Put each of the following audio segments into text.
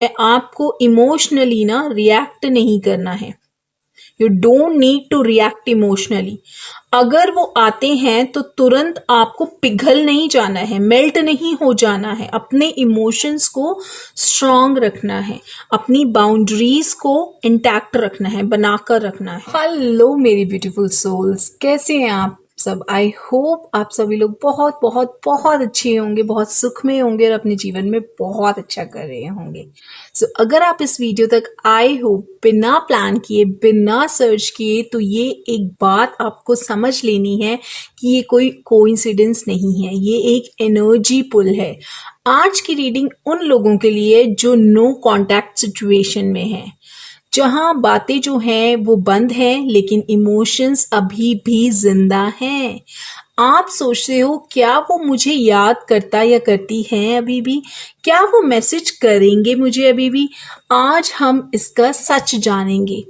आपको इमोशनली ना रिएक्ट नहीं करना है। You don't need to react emotionally. अगर वो आते हैं तो तुरंत आपको पिघल नहीं जाना है, मेल्ट नहीं हो जाना है। अपने इमोशंस को स्ट्रांग रखना है, अपनी बाउंड्रीज को इंटैक्ट रखना है, बनाकर रखना है। हेलो मेरी ब्यूटीफुल सोल्स, कैसे हैं आप सब? आई होप आप सभी लोग बहुत बहुत बहुत अच्छे होंगे, बहुत सुख में होंगे और अपने जीवन में बहुत अच्छा कर रहे होंगे। सो अगर आप इस वीडियो तक आए हो बिना प्लान किए, बिना सर्च किए, तो ये एक बात आपको समझ लेनी है कि ये कोई कोइंसिडेंस नहीं है, ये एक एनर्जी पुल है। आज की रीडिंग उन लोगों के लिए जो नो कांटेक्ट सिचुएशन में है, जहां बातें जो हैं वो बंद हैं लेकिन इमोशंस अभी भी जिंदा हैं। आप सोचते हो क्या वो मुझे याद करता या करती हैं अभी भी? क्या वो मैसेज करेंगे मुझे अभी भी? आज हम इसका सच जानेंगे।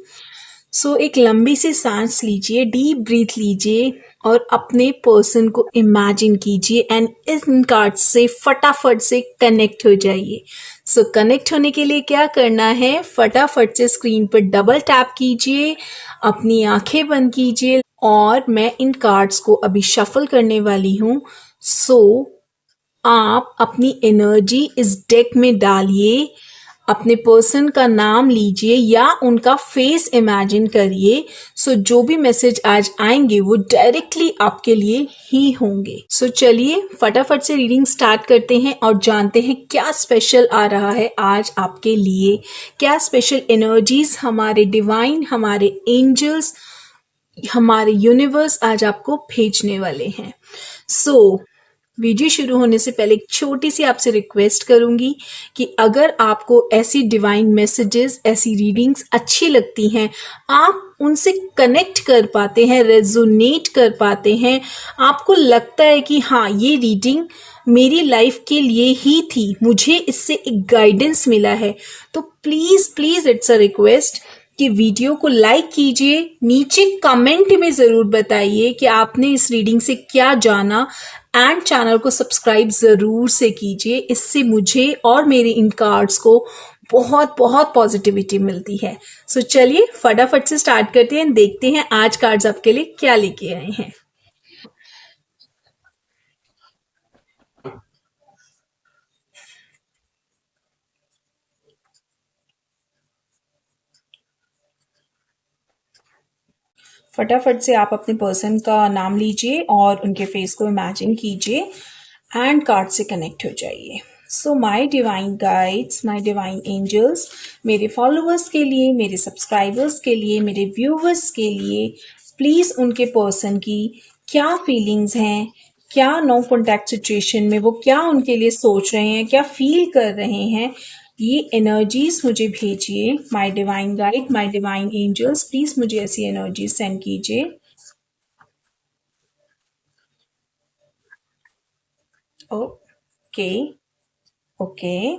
सो एक लंबी सी सांस लीजिए, डीप ब्रीथ लीजिए और अपने पर्सन को इमेजिन कीजिए एंड इन कार्ड्स से फटाफट से कनेक्ट हो जाइए। सो कनेक्ट होने के लिए क्या करना है, फटाफट से स्क्रीन पर डबल टैप कीजिए, अपनी आंखें बंद कीजिए और मैं इन कार्ड्स को अभी शफल करने वाली हूँ। सो आप अपनी एनर्जी इस डेक में डालिए, अपने पर्सन का नाम लीजिए या उनका फेस इमेजिन करिए। सो जो भी मैसेज आज आएंगे वो डायरेक्टली आपके लिए ही होंगे। सो चलिए फटाफट से रीडिंग स्टार्ट करते हैं और जानते हैं क्या स्पेशल आ रहा है आज आपके लिए, क्या स्पेशल एनर्जीज हमारे डिवाइन, हमारे एंजल्स, हमारे यूनिवर्स आज आपको भेजने वाले हैं। सो वीडियो शुरू होने से पहले एक छोटी सी आपसे रिक्वेस्ट करूंगी कि अगर आपको ऐसी डिवाइन मैसेजेस, ऐसी रीडिंग्स अच्छी लगती हैं, आप उनसे कनेक्ट कर पाते हैं, रेजोनेट कर पाते हैं, आपको लगता है कि हाँ ये रीडिंग मेरी लाइफ के लिए ही थी, मुझे इससे एक गाइडेंस मिला है, तो please please it's a request कि वीडियो को लाइक कीजिए, नीचे कमेंट में ज़रूर बताइए कि आपने इस रीडिंग से क्या जाना एंड चैनल को सब्सक्राइब ज़रूर से कीजिए। इससे मुझे और मेरे इन कार्ड्स को बहुत बहुत पॉजिटिविटी मिलती है। सो चलिए फटाफट से स्टार्ट करते हैं, देखते हैं आज कार्ड्स आपके लिए क्या लेके आए हैं। फटाफट से आप अपने पर्सन का नाम लीजिए और उनके फेस को इमेजिन कीजिए एंड कार्ड से कनेक्ट हो जाइए। So my divine guides, my divine angels, मेरे फॉलोअर्स के लिए, मेरे सब्सक्राइबर्स के लिए, मेरे व्यूवर्स के लिए, प्लीज़ उनके पर्सन की क्या फीलिंग्स हैं, क्या नो कॉन्टैक्ट सिचुएशन में वो क्या उनके लिए सोच रहे हैं, क्या फील कर रहे हैं, ये एनर्जीज मुझे भेजिए। My divine guide, my divine angels, please मुझे ऐसी एनर्जीज सेंड कीजिए। ओके ओके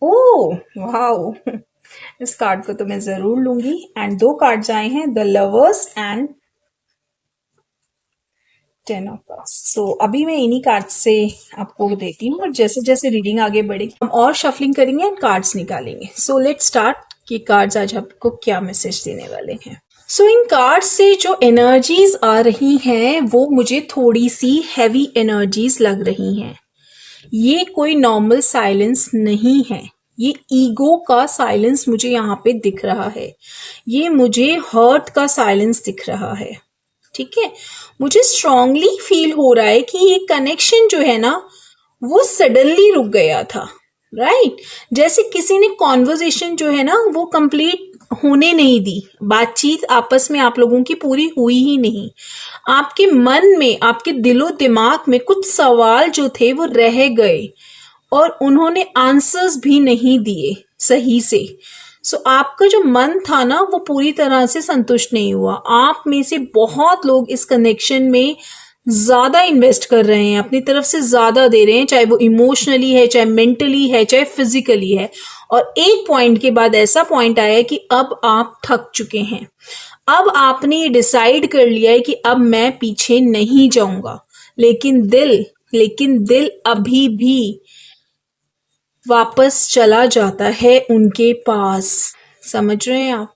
ओह वाओ, इस कार्ड को तो मैं जरूर लूंगी। एंड दो कार्ड्स आए हैं, the lovers and 10 of cups. So अभी मैं इन्हीं कार्ड्स से आपको देती हूँ और जैसे जैसे रीडिंग आगे बढ़ेगी हम और शफलिंग करेंगे एंड कार्ड्स निकालेंगे। सो लेट्स स्टार्ट कि कार्ड्स आज आपको क्या मैसेज देने वाले हैं। सो इन कार्ड्स से जो एनर्जीज आ रही हैं वो मुझे थोड़ी सी हैवी एनर्जीज लग रही हैं। ये कोई नॉर्मल साइलेंस नहीं है, ये ईगो का साइलेंस मुझे यहाँ पे दिख रहा है, ये मुझे हर्ट का साइलेंस दिख रहा है। ठीक है, मुझे स्ट्रांगली फील हो रहा है कि ये कनेक्शन जो है ना वो सडनली रुक गया था। राइट, जैसे किसी ने कॉन्वर्जेशन जो है ना वो कंप्लीट होने नहीं दी, बातचीत आपस में आप लोगों की पूरी हुई ही नहीं। आपके मन में, आपके दिलो दिमाग में कुछ सवाल जो थे वो रह गए और उन्होंने आंसर्स भी नहीं दिए सही से। सो आपका जो मन था ना वो पूरी तरह से संतुष्ट नहीं हुआ। आप में से बहुत लोग इस कनेक्शन में ज़्यादा इन्वेस्ट कर रहे हैं, अपनी तरफ से ज़्यादा दे रहे हैं, चाहे वो इमोशनली है, चाहे मेंटली है, चाहे फिजिकली है। और एक पॉइंट के बाद ऐसा पॉइंट आया है कि अब आप थक चुके हैं, अब आपने ये डिसाइड कर लिया है कि अब मैं पीछे नहीं जाऊंगा, लेकिन दिल लेकिन दिल अभी भी वापस चला जाता है उनके पास। समझ रहे हैं आप?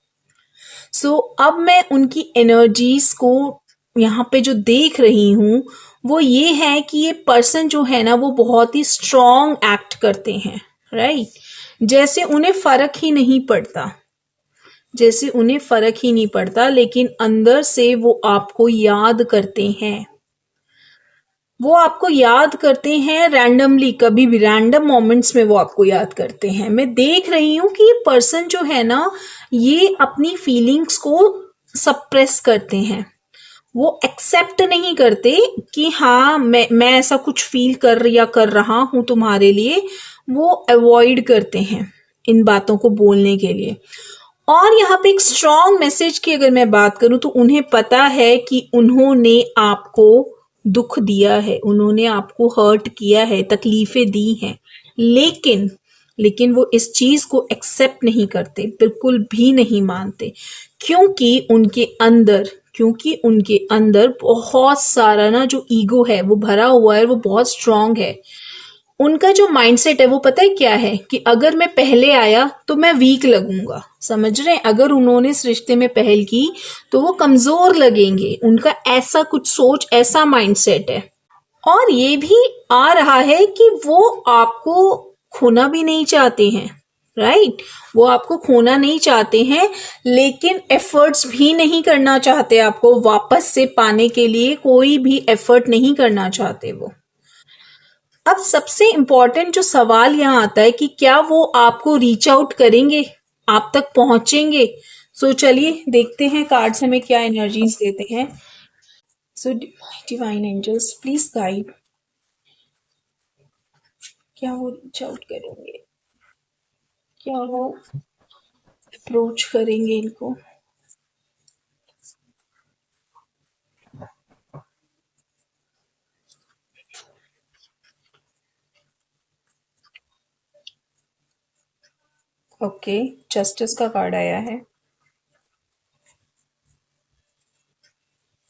अब मैं उनकी एनर्जीज को यहाँ पे जो देख रही हूँ वो ये है कि ये पर्सन जो है ना वो बहुत ही स्ट्रॉन्ग एक्ट करते हैं, राइट? जैसे उन्हें फर्क ही नहीं पड़ता, जैसे उन्हें फर्क ही नहीं पड़ता, लेकिन अंदर से वो आपको याद करते हैं। वो आपको याद करते हैं रैंडमली, कभी भी रैंडम मोमेंट्स में वो आपको याद करते हैं। मैं देख रही हूँ कि ये पर्सन जो है ना ये अपनी फीलिंग्स को सप्रेस करते हैं। वो एक्सेप्ट नहीं करते कि हाँ मैं ऐसा कुछ फील कर रहा हूँ तुम्हारे लिए। वो अवॉइड करते हैं इन बातों को बोलने के लिए। और यहाँ पे एक स्ट्रॉन्ग मैसेज की अगर मैं बात करूँ तो उन्हें पता है कि उन्होंने आपको दुख दिया है, उन्होंने आपको हर्ट किया है, तकलीफें दी हैं, लेकिन वो इस चीज को एक्सेप्ट नहीं करते, बिल्कुल भी नहीं मानते, क्योंकि उनके अंदर बहुत सारा ना जो ईगो है वो भरा हुआ है, वो बहुत स्ट्रांग है। उनका जो माइंडसेट है वो पता है क्या है कि अगर मैं पहले आया तो मैं वीक लगूंगा। समझ रहे हैं? अगर उन्होंने इस रिश्ते में पहल की तो वो कमजोर लगेंगे। उनका ऐसा कुछ सोच, ऐसा माइंडसेट है। और ये भी आ रहा है कि वो आपको खोना भी नहीं चाहते हैं, राइट? वो आपको खोना नहीं चाहते हैं, लेकिन एफर्ट्स भी नहीं करना चाहते आपको वापस से पाने के लिए, कोई भी एफर्ट नहीं करना चाहते वो। अब सबसे इम्पोर्टेंट जो सवाल यहाँ आता है कि क्या वो आपको रीच आउट करेंगे, आप तक पहुंचेंगे? चलिए देखते हैं कार्ड्स हमें क्या एनर्जीज देते हैं। डिवाइन एंजल्स प्लीज गाइड, क्या वो रीच आउट करेंगे, क्या वो अप्रोच करेंगे इनको? ओके, जस्टिस का कार्ड आया है,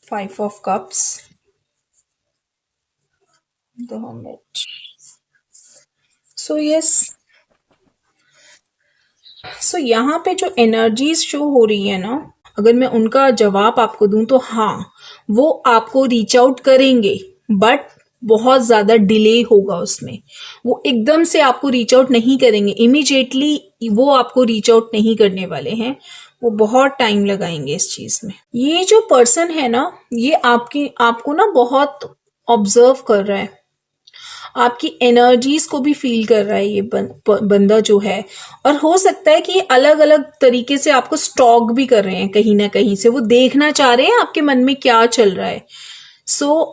5 of cups, the hermit. Yes, यहाँ पे जो एनर्जीज शो हो रही है ना, अगर मैं उनका जवाब आपको दूं तो हाँ, वो आपको रीच आउट करेंगे, बट बहुत ज़्यादा डिले होगा उसमें। वो एकदम से आपको रीच आउट नहीं करेंगे, इमीडिएटली वो आपको रीच आउट नहीं करने वाले हैं। वो बहुत टाइम लगाएंगे इस चीज़ में। ये जो पर्सन है ना, ये आपको ना बहुत ऑब्जर्व कर रहा है, आपकी एनर्जीज को भी फील कर रहा है ये बंदा जो है। और हो सकता है कि ये अलग अलग तरीके से आपको स्टॉक भी कर रहे हैं, कहीं ना कहीं से वो देखना चाह रहे हैं आपके मन में क्या चल रहा है।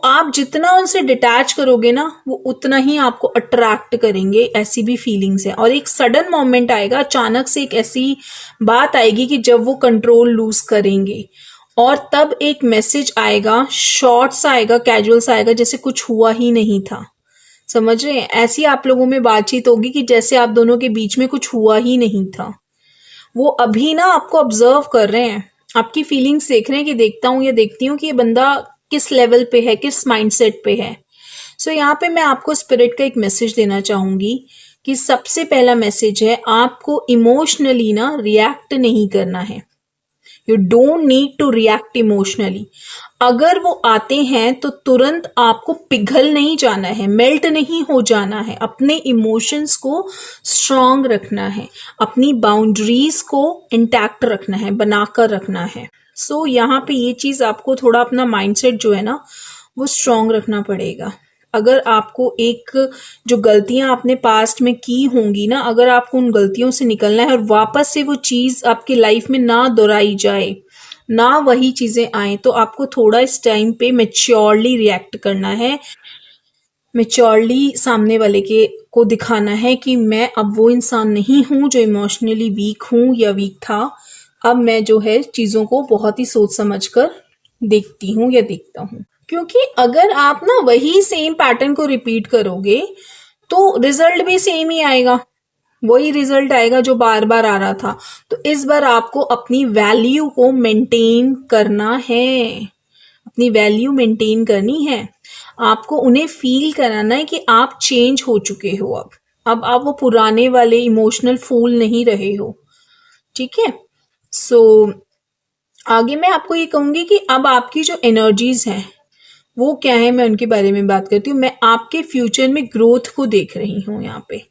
आप जितना उनसे डिटैच करोगे ना, वो उतना ही आपको अट्रैक्ट करेंगे, ऐसी भी फीलिंग्स है। और एक सडन मोमेंट आएगा, अचानक से एक ऐसी बात आएगी कि जब वो कंट्रोल लूज करेंगे, और तब एक मैसेज आएगा, शॉर्ट्स आएगा, कैजुअल्स आएगा, जैसे कुछ हुआ ही नहीं था। समझ रहे हैं? ऐसी आप लोगों में बातचीत होगी कि जैसे आप दोनों के बीच में कुछ हुआ ही नहीं था। वो अभी ना आपको ऑब्जर्व कर रहे हैं, आपकी फीलिंग्स देख रहे हैं कि देखता हूँ या देखती हूँ कि ये बंदा किस लेवल पे है, किस माइंडसेट पे है। यहाँ पे मैं आपको स्पिरिट का एक मैसेज देना चाहूंगी कि सबसे पहला मैसेज है, आपको इमोशनली ना रिएक्ट नहीं करना है। You don't need to react emotionally. अगर वो आते हैं तो तुरंत आपको पिघल नहीं जाना है, मेल्ट नहीं हो जाना है। अपने इमोशंस को स्ट्रांग रखना है, अपनी बाउंड्रीज को इंटैक्ट रखना है, बनाकर रखना है। यहाँ पे ये चीज आपको थोड़ा अपना माइंडसेट जो है ना वो स्ट्रांग रखना पड़ेगा। अगर आपको एक जो गलतियां आपने पास्ट में की होंगी ना, अगर आपको उन गलतियों से निकलना है और वापस से वो चीज आपकी लाइफ में ना दोहराई जाए, ना वही चीजें आए, तो आपको थोड़ा इस टाइम पे मेच्योरली रिएक्ट करना है। मेच्योरली सामने वाले के को दिखाना है कि मैं अब वो इंसान नहीं हूं जो इमोशनली वीक हूं या वीक था। अब मैं जो है चीजों को बहुत ही सोच समझ कर देखती हूँ या देखता हूँ। क्योंकि अगर आप ना वही सेम पैटर्न को रिपीट करोगे तो रिजल्ट भी सेम ही आएगा, वही रिजल्ट आएगा जो बार बार आ रहा था। तो इस बार आपको अपनी वैल्यू को मेंटेन करना है, अपनी वैल्यू मेंटेन करनी है। आपको उन्हें फील कराना है कि आप चेंज हो चुके हो। अब आप वो पुराने वाले इमोशनल फूल नहीं रहे हो। ठीक है। सो आगे मैं आपको ये कहूँगी कि अब आपकी जो एनर्जीज हैं वो क्या है, मैं उनके बारे में बात करती हूँ। मैं आपके फ्यूचर में ग्रोथ को देख रही हूँ। यहाँ पे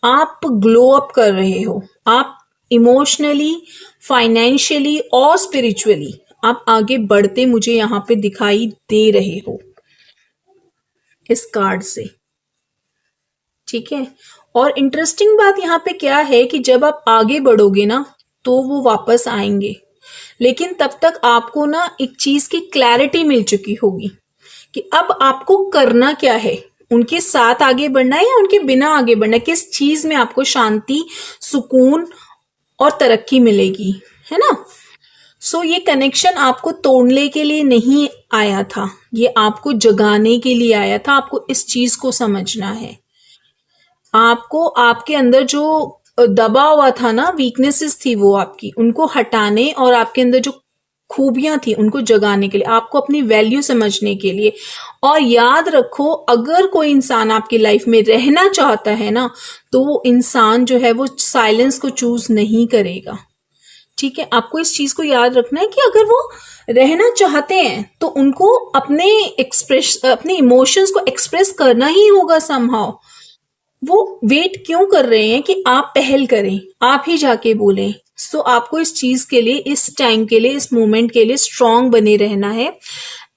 आप ग्लो अप कर रहे हो। आप इमोशनली, फाइनेंशियली और स्पिरिचुअली आप आगे बढ़ते मुझे यहाँ पे दिखाई दे रहे हो इस कार्ड से। ठीक है। और इंटरेस्टिंग बात यहाँ पे क्या है कि जब आप आगे बढ़ोगे ना तो वो वापस आएंगे, लेकिन तब तक आपको ना एक चीज की क्लैरिटी मिल चुकी होगी कि अब आपको करना क्या है। उनके साथ आगे बढ़ना है या उनके बिना आगे बढ़ना है, किस चीज में आपको शांति, सुकून और तरक्की मिलेगी, है ना। सो ये कनेक्शन आपको तोड़ने के लिए नहीं आया था, ये आपको जगाने के लिए आया था। आपको इस चीज को समझना है। आपको आपके अंदर जो दबा हुआ था ना, वीकनेसेस थी वो आपकी, उनको हटाने और आपके अंदर जो खूबियां थी उनको जगाने के लिए, आपको अपनी वैल्यू समझने के लिए। और याद रखो, अगर कोई इंसान आपकी लाइफ में रहना चाहता है ना तो वो इंसान जो है वो साइलेंस को चूज नहीं करेगा। ठीक है। आपको इस चीज को याद रखना है कि अगर वो रहना चाहते हैं तो उनको अपने इमोशंस को एक्सप्रेस करना ही होगा समहाउ। वो वेट क्यों कर रहे हैं कि आप पहल करें, आप ही जाके बोलें। सो आपको इस चीज के लिए, इस टाइम के लिए, इस मोमेंट के लिए स्ट्रांग बने रहना है।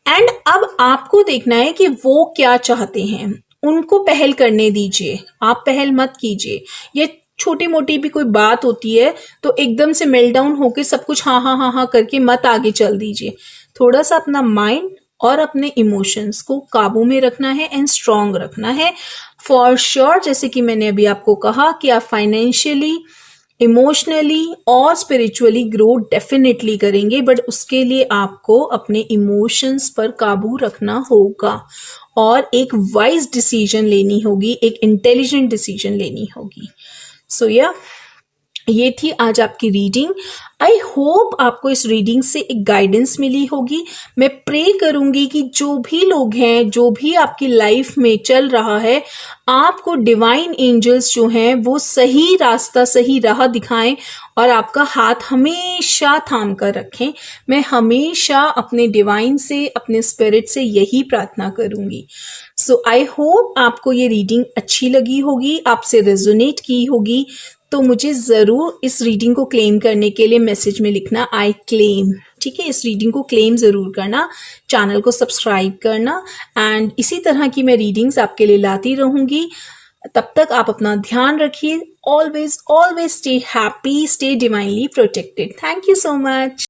एंड अब आपको देखना है कि वो क्या चाहते हैं, उनको पहल करने दीजिए, आप पहल मत कीजिए। ये छोटी मोटी भी कोई बात होती है तो एकदम से मेल्ट डाउन होकर सब कुछ हाँ हाँ हाँ हाँ करके मत आगे चल दीजिए। थोड़ा सा अपना माइंड और अपने इमोशंस को काबू में रखना है एंड स्ट्रांग रखना है फॉर श्योर। जैसे कि मैंने अभी आपको कहा कि आप फाइनेंशियली, इमोशनली और स्पिरिचुअली ग्रो डेफिनेटली करेंगे, बट उसके लिए आपको अपने इमोशंस पर काबू रखना होगा और एक वाइज डिसीजन लेनी होगी, एक इंटेलिजेंट डिसीजन लेनी होगी। सो ये थी आज आपकी रीडिंग। आई होप आपको इस रीडिंग से एक गाइडेंस मिली होगी। मैं प्रे करूंगी कि जो भी लोग हैं, जो भी आपकी लाइफ में चल रहा है, आपको डिवाइन एंजल्स जो हैं वो सही रास्ता, सही राह दिखाएं और आपका हाथ हमेशा थाम कर रखें। मैं हमेशा अपने डिवाइन से, अपने स्पिरिट से यही प्रार्थना करूंगी। सो आई होप आपको ये रीडिंग अच्छी लगी होगी, आपसे रेजोनेट की होगी। तो मुझे ज़रूर इस रीडिंग को क्लेम करने के लिए मैसेज में लिखना आई क्लेम। ठीक है। इस रीडिंग को क्लेम ज़रूर करना, चैनल को सब्सक्राइब करना एंड इसी तरह की मैं रीडिंग्स आपके लिए लाती रहूँगी। तब तक आप अपना ध्यान रखिए। Always always stay happy, stay divinely protected. Thank you so much.